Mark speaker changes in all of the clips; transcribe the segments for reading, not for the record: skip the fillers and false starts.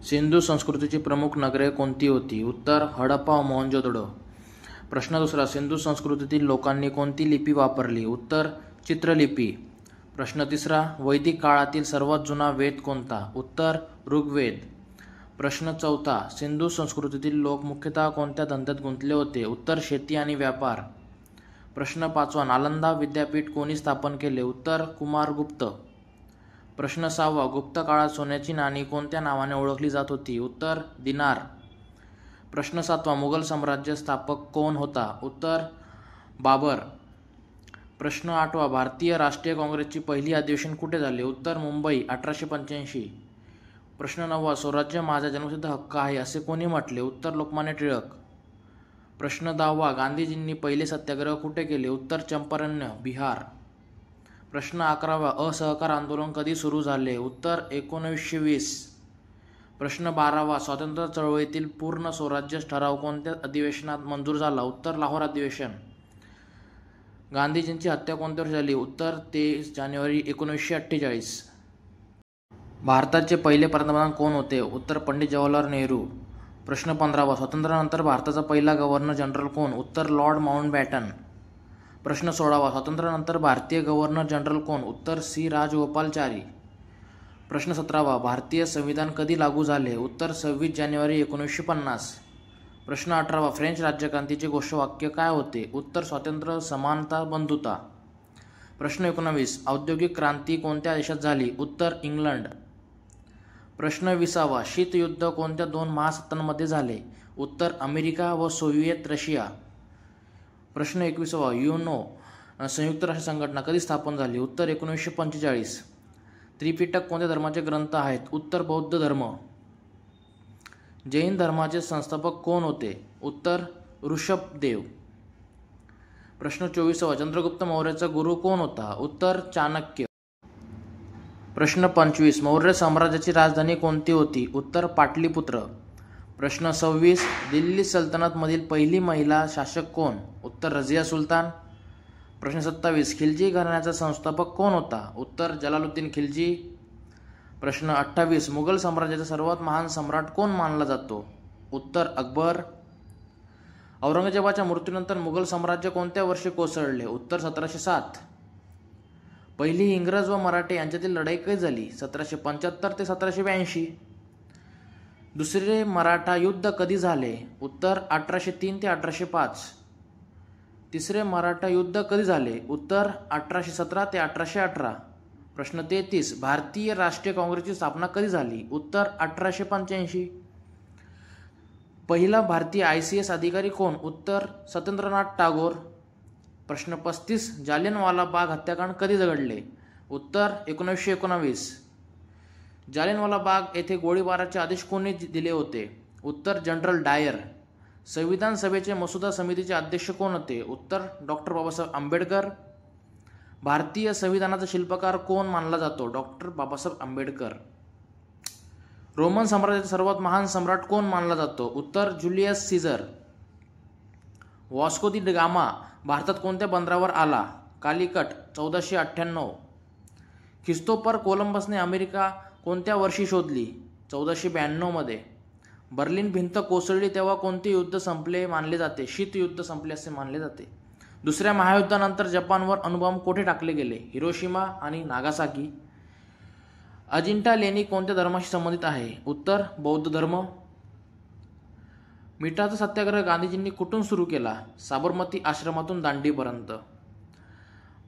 Speaker 1: सिंधू संस्कृतीची प्रमुख नगरे कोणती होती? उत्तर हडप्पा व मोहनजोदडो. प्रश्न दुसरा, सिंधू संस्कृतीतील लोकांनी कोणती लिपी वापरली? उत्तर चित्रलिपी. प्रश्न तिसरा, वैदिक काळातील सर्वात जुना वेद कोणता? उत्तर ऋग्वेद. प्रश्न चौथा, सिंधू संस्कृतीतील लोक मुख्यतः कोणत्या धंद्यात गुंतले होते? उत्तर शेती आणि व्यापार. प्रश्न पाचवा, नालंदा विद्यापीठ कोणी स्थापन केले? उत्तर कुमारगुप्त. प्रश्न सहावा, गुप्त काळात सोन्याची नाणी कोणत्या नावाने ओळखली जात होती? उत्तर दिनार. प्रश्न सातवा, मुघल साम्राज्य स्थापक कोण होता? उत्तर बाबर. प्रश्न आठवा, भारतीय राष्ट्रीय काँग्रेसची पहिली अधिवेशन कुठे झाले? उत्तर मुंबई 1885. प्रश्न नववा, स्वराज्य माझा जन्मसिद्ध हक्क आहे असे कोणी म्हटले? उत्तर लोकमान्य टिळक. प्रश्न दहावा, गांधीजींनी पहिले सत्याग्रह कुठे केले? उत्तर चंपारण्य, बिहार. प्रश्न अकरावा, असहकार आंदोलन कधी सुरू झाले? उत्तर 1920. प्रश्न बारावा, स्वातंत्र्य चळवळीतील पूर्ण स्वराज्य ठराव कोणत्या अधिवेशनात मंजूर झाला? उत्तर लाहोर अधिवेशन. गांधीजींची हत्या कोणत्या वर्षी झाली? उत्तर 23 जानेवारी 1948. भारताचे पहिले पंतप्रधान कोण होते? उत्तर पंडित जवाहरलाल नेहरू. प्रश्न 15वा, स्वातंत्र्यानंतर भारताचा पहिला गव्हर्नर जनरल कोण? उत्तर लॉर्ड माउंटबॅटन. प्रश्न 16वा, स्वातंत्र्यानंतर भारतीय गव्हर्नर जनरल कोण? उत्तर सी राजगोपालाचारी. प्रश्न 17वा, भारतीय संविधान कधी लागू झाले? उत्तर 26 जानेवारी 1950. प्रश्न 18वा, फ्रेंच राज्यक्रांतीचे घोषवाक्य काय होते? उत्तर स्वातंत्र्य, समानता, बंधुता. प्रश्न 19, औद्योगिक क्रांती कोणत्या देशात झाली? उत्तर इंग्लंड. प्रश्न 20वा, शीतयुद्ध कोणत्या दोन महासत्तांमध्ये झाले? उत्तर अमेरिका व सोव्हिएत रशिया. प्रश्न 21वा, युनो संयुक्त राष्ट्र संघटना कधी स्थापन झाली? उत्तर 1945. त्रिपिटक कोणत्या धर्माचे ग्रंथ आहेत? उत्तर बौद्ध धर्म. जैन धर्माचे संस्थापक कोण होते? उत्तर ऋषभदेव. प्रश्न 24वा, चंद्रगुप्त मौर्याचा गुरु कोण होता? उत्तर चाणक्य. प्रश्न 25, मौर्य साम्राज्याची राजधानी कोणती होती? उत्तर पाटलीपुत्र. प्रश्न 26, दिल्ली सल्तनतमधील पहिली महिला शासक कोण? उत्तर रझिया सुलतान. प्रश्न 27, खिलजी घराण्याचा संस्थापक कोण होता? उत्तर जलालुद्दीन खिलजी. प्रश्न 28, मुघल साम्राज्याचा सर्वात महान सम्राट कोण मानला जातो? उत्तर अकबर. औरंगजेबाच्या मृत्यूनंतर मुघल साम्राज्य कोणत्या वर्षी कोसळले? उत्तर 1707. पहिली इंग्रज व मराठे यांच्यातील लढाई कधी झाली? 1775 ते 1782. दुसरे मराठा युद्ध कधी झाले? उत्तर 1803 ते 1805. तिसरे मराठा युद्ध कधी झाले? उत्तर 1817 ते 1818. प्रश्न 33, भारतीय राष्ट्रीय काँग्रेसची स्थापना कधी झाली? उत्तर 1885. पहिला भारतीय ICS अधिकारी कोण? उत्तर सत्येंद्रनाथ टागोर. प्रश्न 35, जालियनवाला बाग हत्याकांड कधी घडले? उत्तर 1919. जालियनवाला बाग येथे गोळीबाराचे आदेश कोणी दिले होते? उत्तर जनरल डायर. संविधान सभेचे मसुदा समितीचे अध्यक्ष कोण होते? उत्तर डॉक्टर बाबासाहेब आंबेडकर. भारतीय संविधानाचा शिल्पकार कोण मानला जातो? डॉक्टर बाबासाहेब आंबेडकर. रोमन साम्राज्याचा सर्वात महान सम्राट कोण मानला जातो? उत्तर जुलियस सीझर. वॉस्को दी गामा भारतात कोणत्या बंदरावर आला? कालिकट 1498. ख्रिस्तोफर कोलंबसने अमेरिका कोणत्या वर्षी शोधली? 1492 मध्ये. बर्लिन भिंत कोसळली तेव्हा कोणते युद्ध संपले मानले जाते? शीतयुद्ध संपले असे मानले जाते. दुसऱ्या महायुद्धानंतर जपानवर अणुबॉम्ब कोठे टाकले गेले? हिरोशिमा आणि नागासाकी. अजिंठा लेणी कोणत्या धर्माशी संबंधित आहे? उत्तर बौद्ध धर्म. मिठाचा सत्याग्रह गांधीजींनी कुठून सुरू केला? साबरमती आश्रमातून दांडीपर्यंत.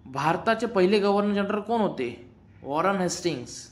Speaker 1: भारताचे पहिले गव्हर्नर जनरल कोण होते? Warren Hastings.